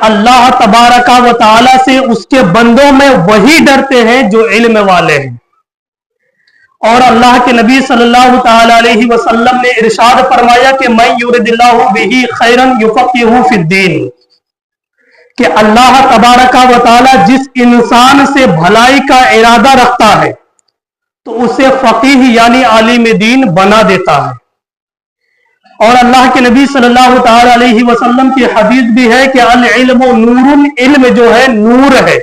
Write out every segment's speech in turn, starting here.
اللہ تبارک و تعالی سے اس کے بندوں میں وہی ڈرتے ہیں جو علم والے ہیں. اور اللہ کے نبی صلی اللہ تعالی علیہ وسلم نے ارشاد فرمایا کہ من یرد اللہ بہ خیرا یفقہہ فی الدین، کہ اللہ تبارک و تعالی جس انسان سے بھلائی کا ارادہ رکھتا ہے تو اسے فقیہ یعنی عالم دین بنا دیتا ہے. اور اللہ کے نبی صلی اللہ تعالی علیہ وسلم کی حدیث بھی ہے کہ العلم نور، علم جو ہے نور ہے،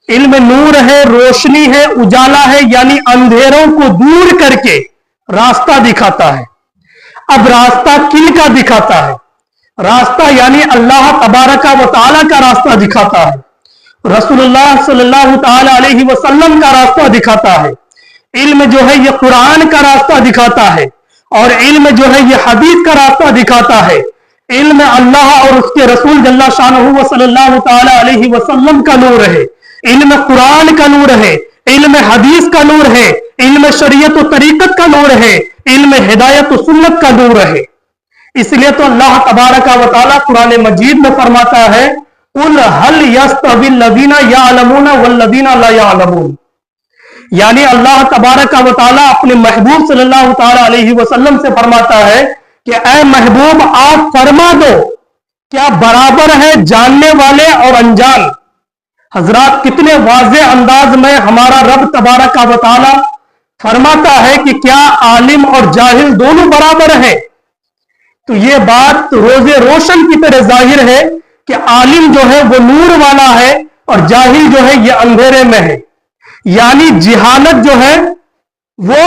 علم نور ہے، روشنی ہے، اجالا ہے، یعنی اندھیروں کو دور کر کے راستہ دکھاتا ہے. اب راستہ کن کا دکھاتا ہے؟ راستہ یعنی اللہ تبارک و تعالی کا راستہ دکھاتا ہے، رسول اللہ صلی اللہ تعالی علیہ وسلم کا راستہ دکھاتا ہے. علم جو ہے یہ قرآن کا راستہ دکھاتا ہے، اور علم جو ہے یہ حدیث کا راستہ دکھاتا ہے. علم اللہ اور اس کے رسول جل شانہ صلی اللہ تعالی علیہ وسلم کا نور ہے، علم قرآن کا نور ہے، علم حدیث کا نور ہے، علم شریعت و طریقت کا نور ہے، علم ہدایت و سنت کا نور ہے. اس لیے تو اللہ تبارک و تعالی قرآن مجید میں فرماتا ہے قُلْ هَلْ يَسْتَوِي الَّذِينَ يَعْلَمُونَ وَالَّذِينَ لَا يَعْلَمُونَ، یعنی اللہ تبارک و تعالی اپنے محبوب صلی اللہ تعالی علیہ وسلم سے فرماتا ہے کہ اے محبوب آپ فرما دو کیا برابر ہے جاننے والے اور انجان. حضرات کتنے واضح انداز میں ہمارا رب تبارک و تعالی فرماتا ہے کہ کیا عالم اور جاہل دونوں برابر ہیں. تو یہ بات روز روشن کی طرح ظاہر ہے کہ عالم جو ہے وہ نور والا ہے اور جاہل جو ہے یہ اندھیرے میں ہے. یعنی جہالت جو ہے وہ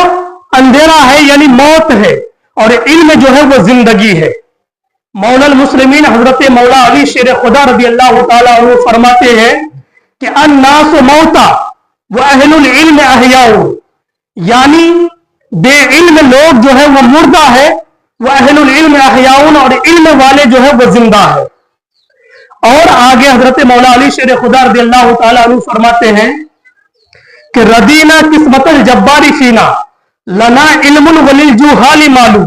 اندھیرا ہے یعنی موت ہے، اور علم جو ہے وہ زندگی ہے. مولا المسلمین حضرت مولا علی شیر خدا رضی اللہ تعالیٰ عنہ فرماتے ہیں کہ الناس موتا واہل العلم احیاء، یعنی بے علم لوگ جو ہے وہ مردہ ہے، واہل العلم احیاء، اور علم والے جو ہے وہ زندہ ہے. اور آگے حضرت مولا علی شیر خدا رضی اللہ تعالیٰ عنہ فرماتے ہیں کہ ردینا قسمت الجبار فینا لنا علم وللجہال مالو،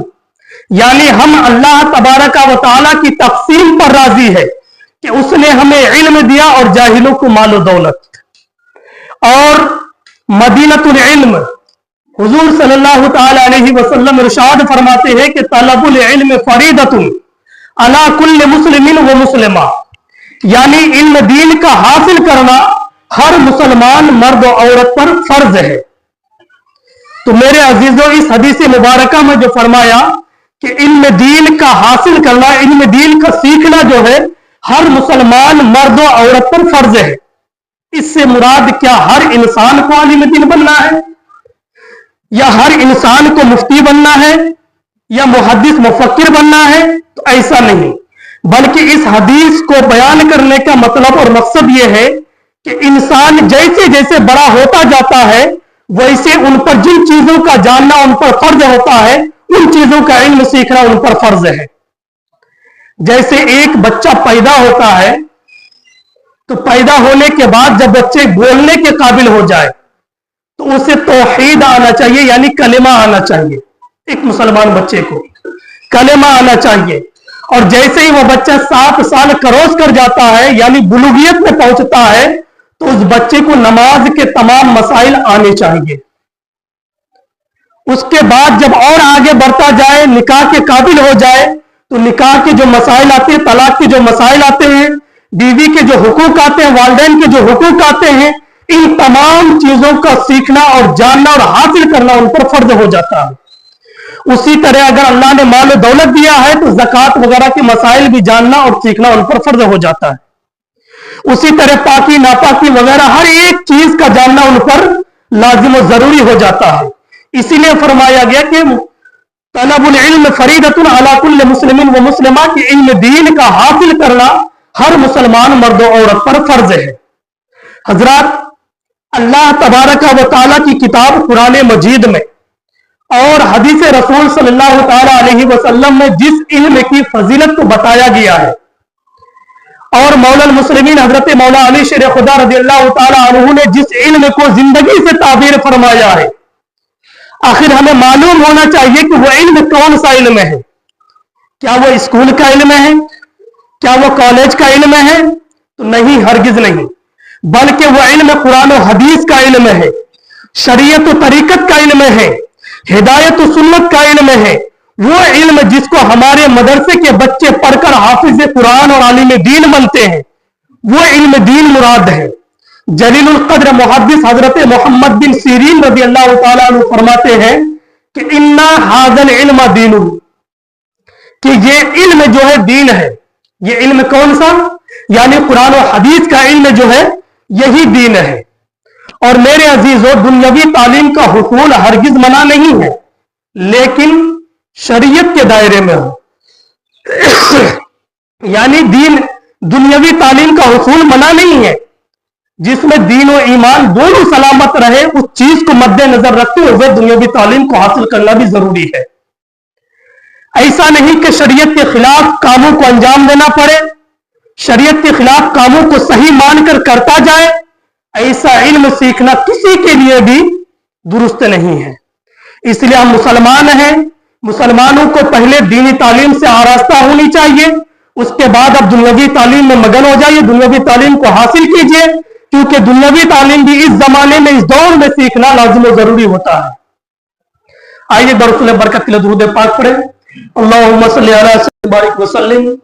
یعنی ہم اللہ تبارک و تعالیٰ کی تقسیم پر راضی ہے کہ اس نے ہمیں علم دیا اور جاہلوں کو مال و دولت. اور مدینۃ العلم، حضور صلی اللہ تعالی علیہ وسلم ارشاد فرماتے ہیں کہ طلب العلم فریضۃ علی کل مسلم و مسلمہ، یعنی علم دین کا حاصل کرنا ہر مسلمان مرد و عورت پر فرض ہے. تو میرے عزیزوں اس حدیث مبارکہ میں جو فرمایا کہ علم دین کا حاصل کرنا، علم دین کا سیکھنا جو ہے ہر مسلمان مرد و عورت پر فرض ہے. اس سے مراد کیا ہر انسان کو عالم دین بننا ہے، یا ہر انسان کو مفتی بننا ہے، یا محدث مفکر بننا ہے؟ تو ایسا نہیں، بلکہ اس حدیث کو بیان کرنے کا مطلب اور مقصد یہ ہے کہ انسان جیسے جیسے بڑا ہوتا جاتا ہے ویسے ان پر جن چیزوں کا جاننا ان پر فرض ہوتا ہے، ان چیزوں کا علم سیکھنا ان پر فرض ہے. جیسے ایک بچہ پیدا ہوتا ہے تو پیدا ہونے کے بعد جب بچے بولنے کے قابل ہو جائے تو اسے توحید آنا چاہیے، یعنی کلمہ آنا چاہیے. ایک مسلمان بچے کو کلمہ آنا چاہیے. اور جیسے ہی وہ بچہ 7 سال کروس کر جاتا ہے یعنی بلوغیت میں پہنچتا ہے تو اس بچے کو نماز کے تمام مسائل آنے چاہیے. اس کے بعد جب اور آگے بڑھتا جائے، نکاح کے قابل ہو جائے تو نکاح کے جو مسائل آتے ہیں، طلاق کے جو مسائل آتے ہیں، بیوی کے جو حقوق آتے ہیں، والدین کے جو حقوق آتے ہیں، ان تمام چیزوں کا سیکھنا اور جاننا اور حاصل کرنا ان پر فرض ہو جاتا ہے. اسی طرح اگر اللہ نے مال و دولت دیا ہے تو زکوٰۃ وغیرہ کے مسائل بھی جاننا اور سیکھنا ان پر فرض ہو جاتا ہے. اسی طرح پاکی ناپاکی وغیرہ ہر ایک چیز کا جاننا ان پر لازم و ضروری ہو جاتا ہے. اسی لیے فرمایا گیا کہ طلب العلم فریضۃ علی کل مسلم و مسلمہ، کہ علم دین کا حاصل کرنا ہر مسلمان مرد و عورت پر فرض ہے. حضرات اللہ تبارک و تعالیٰ کی کتاب قرآن مجید میں اور حدیث رسول صلی اللہ تعالی علیہ وسلم میں جس علم کی فضیلت کو بتایا گیا ہے، اور مولا المسلمین حضرت مولا علی شیر خدا رضی اللہ تعالی عنہ نے جس علم کو زندگی سے تعبیر فرمایا ہے، آخر ہمیں معلوم ہونا چاہیے کہ وہ علم کون سا علم ہے. کیا وہ اسکول کا علم ہے؟ क्या वो कॉलेज का इल्म है? तो नहीं, हरगिज नहीं, बल्कि वो इल्म कुरान और हदीस का इल्म है, शरीयत और तरीकत का इल्म है, हिदायत और सुन्नत का इल्म है। वो इल्म जिसको हमारे मदरसे के बच्चे पढ़कर हाफिज कुरान और आलिम दीन बनते हैं, वो इल्म दीन मुराद है। जलीलुल कद्र मुहद्दिस हजरत मोहम्मद बिन सीरीन रज़ी अल्लाह तआला अन्हु फरमाते हैं कि इन्ना हाज़ल इल्म दीनु, कि ये इल्म जो है दीन है। ये इल्म कौन सा? यानी कुरान और हदीस का इल्म जो है यही दीन है। और मेरे अजीजों, दुनियावी तालीम का हुसूल हरगिज मना नहीं है, लेकिन शरीयत के दायरे में हो। यानी दीन दुनियावी तालीम का हुसूल मना नहीं है, जिसमें दीन और ईमान दोनों सलामत रहे, उस चीज को मद्देनजर रखते हुए दुनियावी तालीम को हासिल करना भी जरूरी है। ऐसा नहीं कि शरीयत के खिलाफ कामों को अंजाम देना पड़े, शरीयत के खिलाफ कामों को सही मानकर करता जाए, ऐसा इल्म सीखना किसी के लिए भी दुरुस्त नहीं है। इसलिए हम मुसलमान हैं, मुसलमानों को पहले दीनी तालीम से आरास्ता होनी चाहिए, उसके बाद आप दुनियावी तालीम में मगन हो जाइए, दुनियावी तालीम को हासिल कीजिए, क्योंकि दुनियावी तालीम भी इस जमाने में, इस दौर में सीखना लाजिम और जरूरी होता है। आइए दरुल बरकत के लिए दुरूद पाक पढ़े। अल्लाहुम्मा सल्ली अला सय्यिदिना बारिक वसल्लिम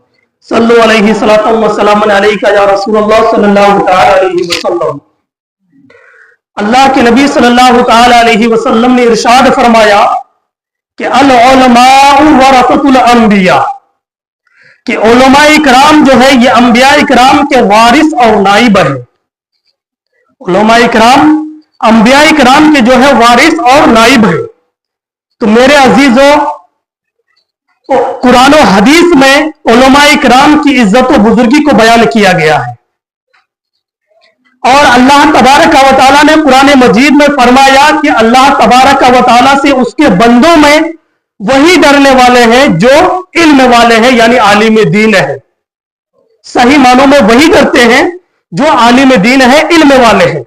सल्लु अलैहि सलातु व सलामुन अलैका या रसूलल्लाह सल्लल्लाहु तआला अलैहि वसल्लम। अल्लाह के नबी सल्लल्लाहु तआला अलैहि वसल्लम ने इरशाद फरमाया कि अल उलमाउ वरसतुल अंबिया, कि उलमा इकराम जो है ये अंबिया इकराम के वारिस और नाइब है। उलमा इकराम अंबिया इकराम के जो है वारिस और नाइब है। तो मेरे अजीजों, कुरान और हदीस में उलमा इकराम की इज्जत और बुजुर्गी को बयान किया गया है। और अल्लाह तबारक व तआला ने कुरान मजीद में फरमाया कि अल्लाह तबारक व तआला से उसके बंदों में वही डरने वाले हैं जो इल्म वाले हैं, यानी आलिम दीन है। सही मानों में वही डरते हैं जो आलिम दीन है, इल्म वाले हैं।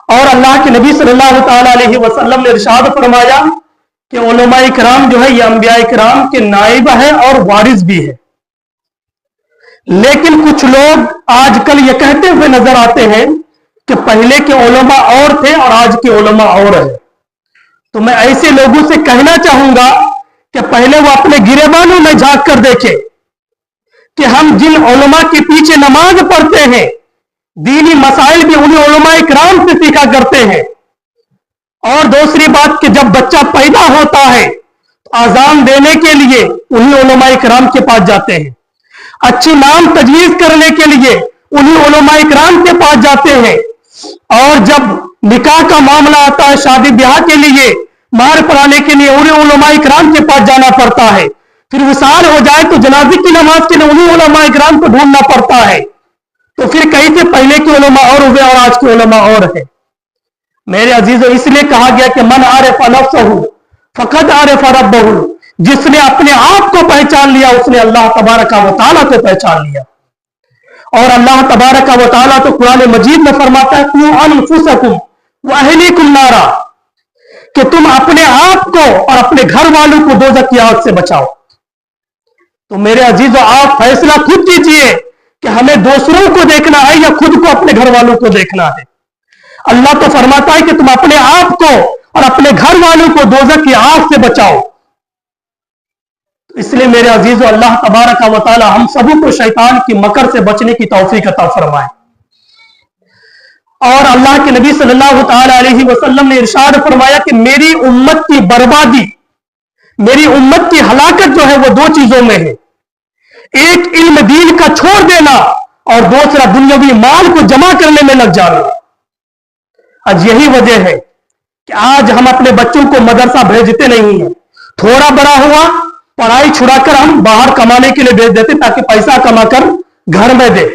और अल्लाह के नबी सल्लल्लाहु तआला अलैहि वसल्लम ने इरशाद फरमाया कि उलमा इकराम जो है ये अंबिया इकराम के नाइब है और वारिस भी है। लेकिन कुछ लोग आजकल ये कहते हुए नजर आते हैं कि पहले के उलमा और थे और आज के उलमा और है। तो मैं ऐसे लोगों से कहना चाहूंगा कि पहले वो अपने गिरेबानों में झांक कर देखें कि हम जिन उलमा के पीछे नमाज पढ़ते हैं, दीनी मसाइल भी उन्हीं उलमा इकराम से सीखा करते हैं। और दूसरी बात कि जब बच्चा पैदा होता है तो आजान देने के लिए उन्हीं उलमा इकराम के पास जाते हैं, अच्छी नाम तजवीज करने के लिए उन्हीं उलमा इकराम के पास जाते हैं। और जब निकाह का मामला आता है, शादी ब्याह के लिए, मार पढ़ाने के लिए उन्हीं उलमा इकराम के पास जाना पड़ता है। फिर विसाल हो जाए तो जनाजे की नमाज के लिए उन्हीं उलमा इकराम को ढूंढना पड़ता है। तो फिर कहीं से पहले के उलमा और हुए और आज के उलमा और है। मेरे अजीजों, इसलिए कहा गया कि मन आरिफ नफ्सहु फकद आरिफ रब्बहु, जिसने अपने आप को पहचान लिया उसने अल्लाह तबारक व तआला को पहचान लिया। और अल्लाह तबारक व तआला तो कुरान मजीद में फरमाता है कुल अनफुसकुम व अहलीकुम नारा, कि तुम अपने आप को और अपने घर वालों को दोज़ख की आग से बचाओ। तो मेरे अजीजों, आप फैसला खुद कीजिए कि हमें दूसरों को देखना है या खुद को, अपने घर वालों को देखना है। अल्लाह तो फरमाता है कि तुम अपने आप को और अपने घर वालों को दोज़ख की आग से बचाओ। इसलिए मेरे अजीजों, अल्लाह तबारक व तआला हम सभी को शैतान की मकर से बचने की तौफीक अता फरमाए। और अल्लाह के नबी सल्लल्लाहु तआला अलैहि वसल्लम ने इरशाद फरमाया कि मेरी उम्मत की बर्बादी, मेरी उम्मत की हलाकत जो है वो दो चीजों में है। एक इल्म दीन का छोड़ देना और दूसरा दुनियावी माल को जमा करने में लग जाना। आज यही वजह है कि आज हम अपने बच्चों को मदरसा भेजते नहीं हैं। थोड़ा बड़ा हुआ, पढ़ाई छुड़ाकर हम बाहर कमाने के लिए भेज देते ताकि पैसा कमाकर घर में दे।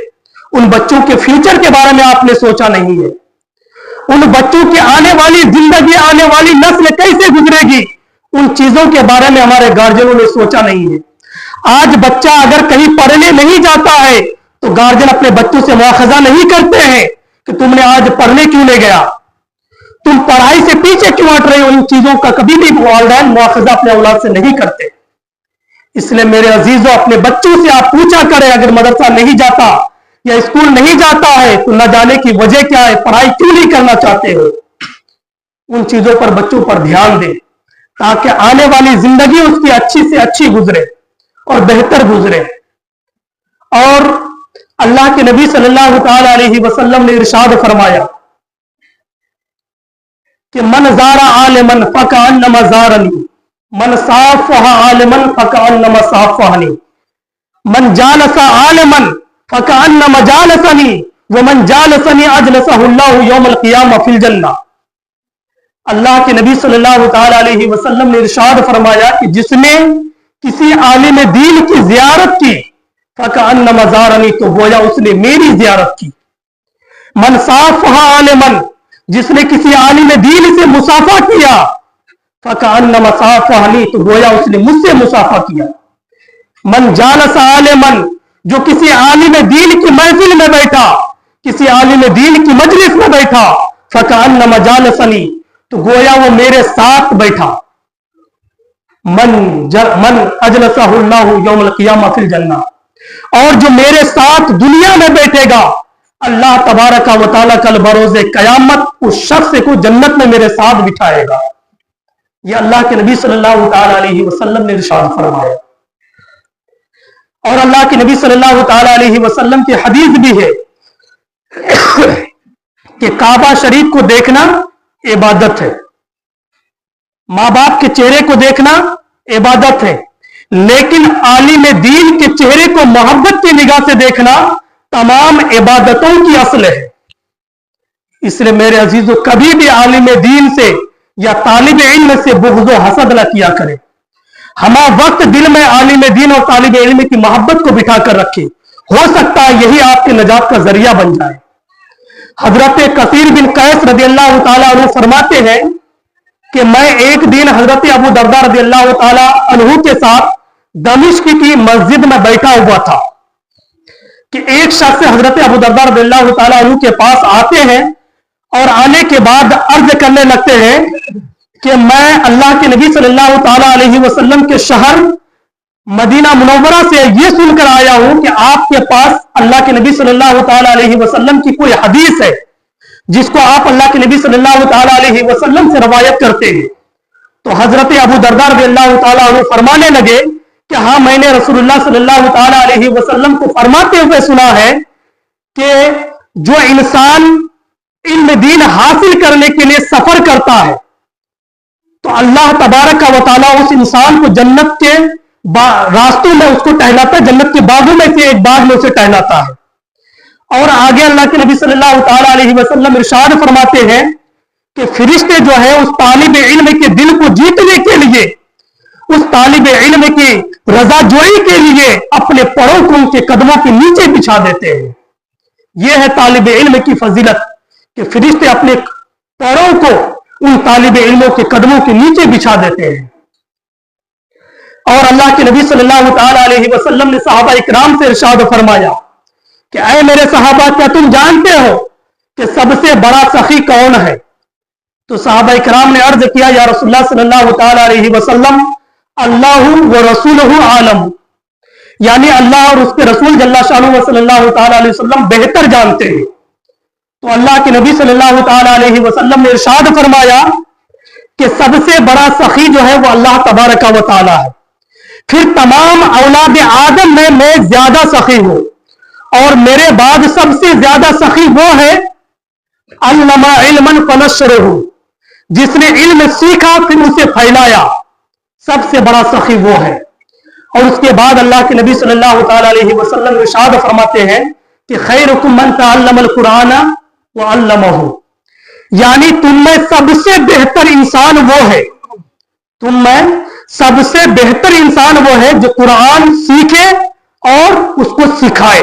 उन बच्चों के फ्यूचर के बारे में आपने सोचा नहीं है। उन बच्चों की आने वाली जिंदगी, आने वाली नस्ल कैसे गुजरेगी, उन चीजों के बारे में हमारे गार्जियनों ने सोचा नहीं है। आज बच्चा अगर कहीं पढ़ने नहीं जाता है तो गार्जियन अपने बच्चों से मुआखजा नहीं करते हैं कि तुमने आज पढ़ने क्यों नहीं गया, तुम पढ़ाई से पीछे क्यों हट रहे हो। इन चीजों का कभी भी वालिदैन मुआखजा अपने औलाद से नहीं करते। इसलिए मेरे अजीजों, अपने बच्चों से आप पूछा करें, अगर मदरसा नहीं जाता या स्कूल नहीं जाता है तो न जाने की वजह क्या है, पढ़ाई क्यों नहीं करना चाहते हो। उन चीजों पर बच्चों पर ध्यान दें ताकि आने वाली जिंदगी उसकी अच्छी से अच्छी गुजरे और बेहतर गुजरे। और अल्लाह के नबी सल्लल्लाहु अलैहि वसल्लम ने इरशाद फरमाया कि मन ज़ारा आलिमन फकअन्नमा ज़ारनी, मन साफ़हा आलिमन फकअन्नमा साफ़हनी, मन जालसा आलिमन फकअन्नमा जालसनी, व मन जालसनी अजलसहुल्लाहु यौमल क़ियामह फिल जन्नह। अल्लाह के नबी सल्लल्लाहु अलैहि वसल्लम ने इरशाद फरमाया कि जिसने किसी आलिम दीन की ज़ियारत की, फकअन्नमा ज़ारनी, तो गोया उसने मेरी ज़ियारत की। मन साफ़हा आलिमन, जिसने किसी आलिम दीन से मुसाफा किया, फकअन्नमा साफ़हनी, तो गोया उसने मुझसे मुसाफा किया। मन जालसा आलिमन, जो किसी आलिम दीन की महफिल में बैठा, किसी आलिम दीन की मजलिस में बैठा, फकअन्नमा जालसनी, तो गोया वो मेरे साथ बैठा। मन अजलसहुल्लाहु यौमल क़ियामह फिल जन्नह, और जो मेरे साथ दुनिया में बैठेगा, अल्लाह तबारक व तआला कल बरोज़े क़यामत उस शख्स को जन्नत में मेरे साथ बिठाएगा। ये अल्लाह के नबी सल्लल्लाहु अलैहि वसल्लम ने इरशाद फरमाया। और अल्लाह के नबी सल्लल्लाहु अलैहि वसल्लम की हदीस भी है कि काबा शरीफ को देखना इबादत है, माँ बाप के चेहरे को देखना इबादत है, लेकिन आलिम दीन के चेहरे को मोहब्बत की निगाह से देखना तमाम इबादतों की असल है। इसलिए मेरे अजीजों, कभी भी आलिम दीन से या तालिब इल्म से बुग़्ज़ व हसद न किया करें। हमा वक्त दिल में आलिम दीन और तालिब इल्म की मोहब्बत को बिठा कर रखे, हो सकता है यही आपके नजात का जरिया बन जाए। हजरत कसीर बिन कैस रदियल्लाहु ताला अन्हु फरमाते हैं कि मैं एक दिन हजरत अबू दरदा रदियल्लाहु ताला अन्हु के साथ दमिश्क की मस्जिद में बैठा हुआ था कि एक शख्स हजरत अबू दरदा रदियल्लाहु ताला अन्हु के पास आते हैं और आने के बाद अर्ज करने लगते हैं कि मैं अल्लाह के नबी सल्लल्लाहु ताला अलैहि वसल्लम के शहर मदीना मुनव्वरा से ये सुनकर आया हूं कि आपके पास अल्लाह के नबी सल्लल्लाहु ताला अलैहि वसल्लम की कोई हदीस है जिसको आप अल्लाह के नबी सल्लल्लाहु ताला अलैहि वसल्लम से रवायत करते हैं। तो हजरत अबू दरदा रज़ियल्लाहु ताला अन्हु फरमाने लगे कि हाँ, मैंने रसूलुल्लाह सल्लल्लाहु ताला अलैहि वसल्लम को फरमाते हुए सुना है कि जो इंसान इल्म दीन हासिल करने के लिए सफर करता है तो अल्लाह तबारक व तआला उस इंसान को जन्नत के रास्तों में उसको टहलाता है, जन्नत के बागों में से एक बाग में उसे टहलाता है। और आगे अल्लाह के नबी सल्लल्लाहु ताला अलैहि वसल्लम इरशाद फरमाते हैं कि फरिश्ते जो है उस तालिब इल्म के दिल को जीतने के लिए, उस तालिब इल्म की रज़ाजोई के लिए अपने परों को उनके कदमों के नीचे बिछा देते हैं। यह है तालिब इल्म की फजीलत कि फरिश्ते अपने पैरों को उन तालिब इल्मों के कदमों के नीचे बिछा देते हैं। और अल्लाह के नबी सल्लल्लाहु ताला अलैहि वसल्लम ने सहाबा इकराम से इरशाद फरमाया कि ऐ मेरे सहाबा, क्या तुम जानते हो कि सबसे बड़ा सखी कौन है? तो सहाबा इकराम ने अर्ज किया, या रसूलुल्लाह सल्लल्लाहु ताला अलैहि वसल्लम, अल्लाहु व रसूलुहु आलम, यानी अल्लाह और उसके रसूल जल्ला शानुहु सल्लल्लाहु ताला अलैहि वसल्लम बेहतर जानते हैं। तो अल्लाह के नबी सल्लल्लाहु ताला अलैहि वसल्लम ने इरशाद फरमाया कि सबसे बड़ा सखी जो है वो अल्लाह तबारक व तआला है। फिर तमाम औलाद आदम में मैं ज्यादा सखी हूं और मेरे बाद सबसे ज्यादा सखी वो है अल्लमा इल्मन फनशरहु, जिसने इल्म सीखा फिर उसे फैलाया, सबसे बड़ा सखी वो है। और उसके बाद अल्लाह के नबी सल्लल्लाहु ताला अलैहि वसल्लम इरशाद फरमाते हैं कि खैरुकुम मन तअल्लमल कुरान व अल्लमहु, यानी तुम में सबसे बेहतर इंसान वो है, तुम में सबसे बेहतर इंसान वो है जो कुरान सीखे और उसको सिखाए।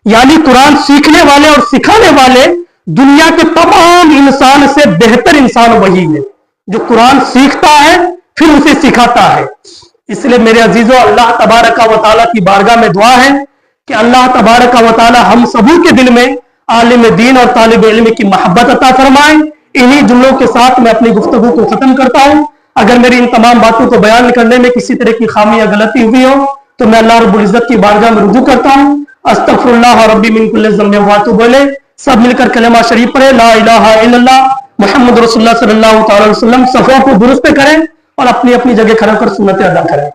यानी कुरान सीखने वाले और सिखाने वाले दुनिया के तमाम इंसान से बेहतर इंसान वही है जो कुरान सीखता है फिर उसे सिखाता है। इसलिए मेरे अजीजों, अल्लाह तबारक व तआला की बारगाह में दुआ है कि अल्लाह तबारक व तआला हम सबों के दिल में आलिम दीन और तालिब इल्म की मोहब्बत अता फरमाए। इन्हीं जुमलों के साथ मैं अपनी गुफ्तगू को खत्म करता हूं। اگر میری ان تمام باتوں کو بیان کرنے میں کسی طرح کی خامی یا غلطی ہوئی ہو تو میں اللہ رب العزت کی بارگاہ میں رجوع کرتا ہوں. استغفر اللہ ربی من کل ذنب واتوب الیہ. سب مل کر کلمہ شریف پڑھے لا الہ الا اللہ محمد رسول اللہ صلی اللہ تعالی وسلم. صفوں کو درست کریں اور اپنی اپنی جگہ کھڑا کر سنتیں ادا کریں.